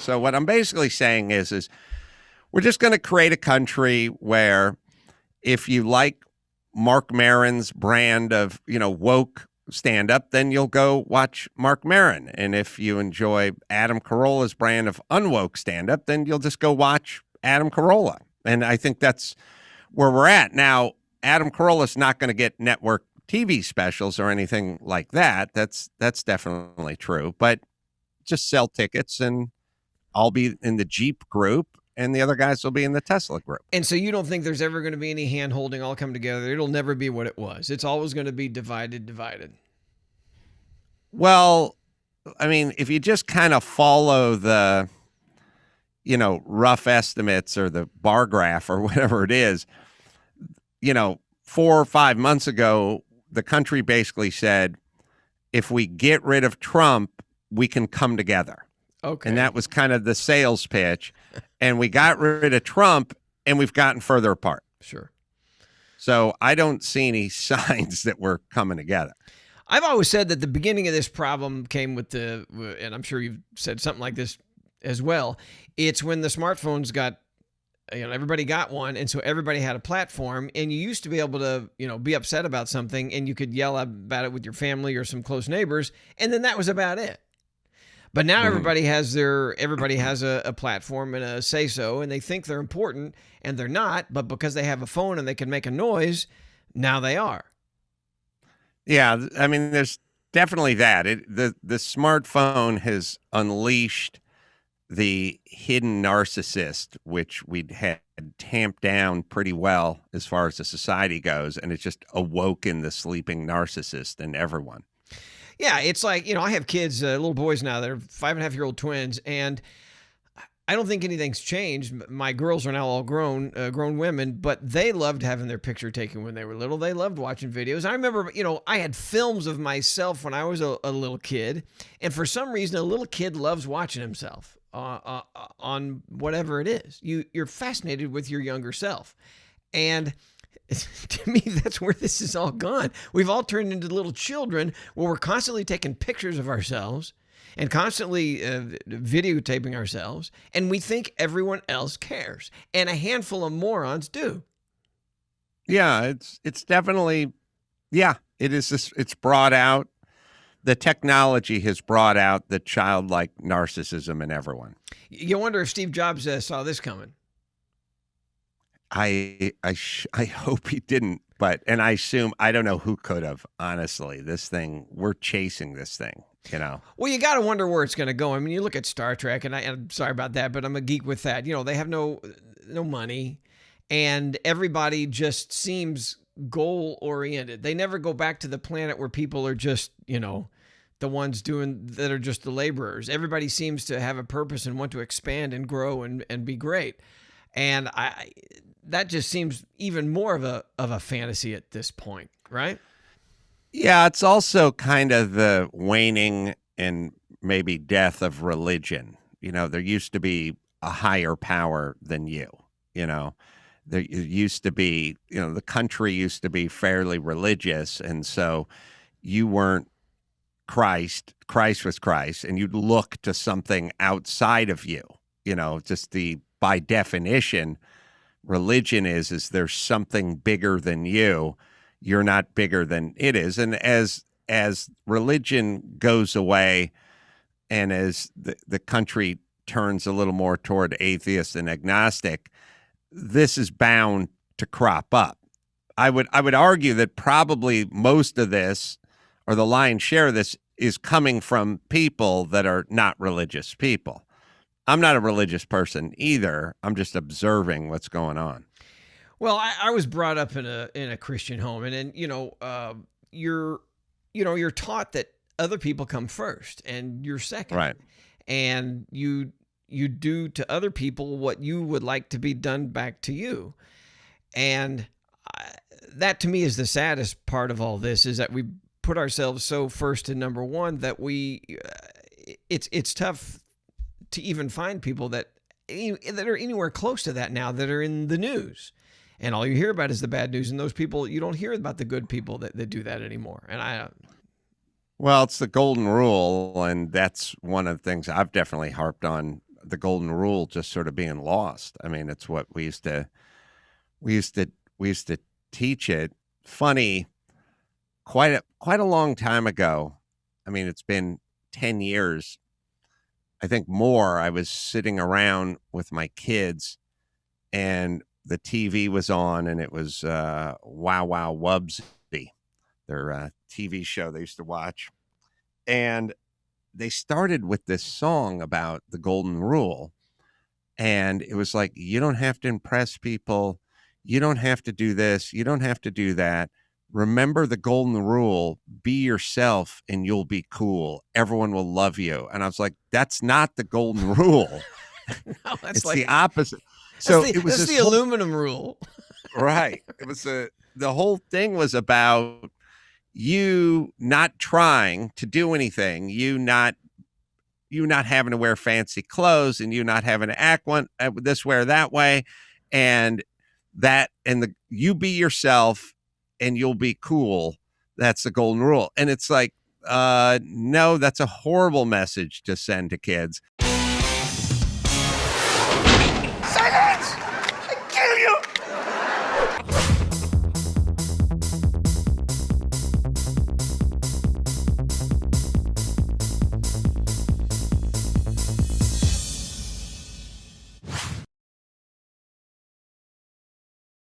So what I'm basically saying is we're just going to create a country where if you like Mark Maron's brand of, woke stand-up, then you'll go watch Mark Maron. And if you enjoy Adam Carolla's brand of unwoke stand-up, then you'll just go watch Adam Carolla. And I think that's where we're at. Now, Adam Carolla's not going to get network TV specials or anything like that. That's definitely true. But just sell tickets and I'll be in the Jeep group and the other guys will be in the Tesla group. And so you don't think there's ever going to be any hand-holding all come together? It'll never be what it was. It's always going to be divided. Well, I mean, if you just kind of follow the, rough estimates or the bar graph or whatever it is, 4 or 5 months ago, the country basically said, if we get rid of Trump, we can come together. Okay. And that was kind of the sales pitch. And we got rid of Trump and we've gotten further apart. Sure. So I don't see any signs that we're coming together. I've always said that the beginning of this problem came with and I'm sure you've said something like this as well. It's when the smartphones got, everybody got one. And so everybody had a platform and you used to be able to, be upset about something and you could yell about it with your family or some close neighbors. And then that was about it. But now everybody has a platform and a say-so, and they think they're important, and they're not. But because they have a phone and they can make a noise, now they are. Yeah, I mean, there's definitely that. The smartphone has unleashed the hidden narcissist, which we'd had tamped down pretty well as far as the society goes, and it's just awoken the sleeping narcissist in everyone. Yeah, it's like, I have kids, little boys now. They're 5.5-year-old twins, and I don't think anything's changed. My girls are now all grown women, but they loved having their picture taken when they were little. They loved watching videos. I remember, I had films of myself when I was a little kid, and for some reason, a little kid loves watching himself on whatever it is. You're fascinated with your younger self, and to me, that's where this is all gone. We've all turned into little children where we're constantly taking pictures of ourselves and constantly videotaping ourselves, and we think everyone else cares. And a handful of morons do. Yeah, it's definitely, it is. It's brought out, the technology has brought out the childlike narcissism in everyone. You wonder if Steve Jobs saw this coming. I hope he didn't, and I assume, I don't know who could have, honestly. We're chasing this thing, Well, you got to wonder where it's going to go. I mean, you look at Star Trek, and I'm sorry about that, but I'm a geek with that. They have no money, and everybody just seems goal-oriented. They never go back to the planet where people are just, the ones that are just the laborers. Everybody seems to have a purpose and want to expand and grow and be great. And that just seems even more of a fantasy at this point, right? Yeah, it's also kind of the waning and maybe death of religion. There used to be a higher power than you. There used to be, the country used to be fairly religious, and so you weren't Christ. Christ was Christ, and you'd look to something outside of you. By definition, religion is there's something bigger than you. You're not bigger than it is. And as religion goes away and as the country turns a little more toward atheist and agnostic, this is bound to crop up. I would argue that probably most of this, or the lion's share of this, is coming from people that are not religious people. I'm not a religious person either. I'm just observing what's going on. Well, I was brought up in a Christian home, and then you're taught that other people come first and you're second, right? And you do to other people what you would like to be done back to you, and that to me is the saddest part of all this, is that we put ourselves so first and number one that it's tough to even find people that are anywhere close to that now, that are in the news. And all you hear about is the bad news. And those people, you don't hear about the good people that do that anymore. And well, it's the golden rule. And that's one of the things I've definitely harped on the golden rule just sort of being lost. I mean, it's what we used to we used to teach it. Funny, quite a long time ago. I mean, it's been 10 years, I think more. I was sitting around with my kids and the TV was on, and it was Wow Wow Wubsy, their TV show they used to watch. And they started with this song about the golden rule. And it was like, you don't have to impress people. You don't have to do this. You don't have to do that. Remember the golden rule, be yourself and you'll be cool. Everyone will love you. And I was like, that's not the golden rule. No, that's It's like the opposite. So that's it was that's this the whole, aluminum rule. right. It was the whole thing was about you not trying to do anything, you not having to wear fancy clothes, and you not having to act this way or that way, and the you be yourself and you'll be cool. That's the golden rule. And it's like, no, that's a horrible message to send to kids.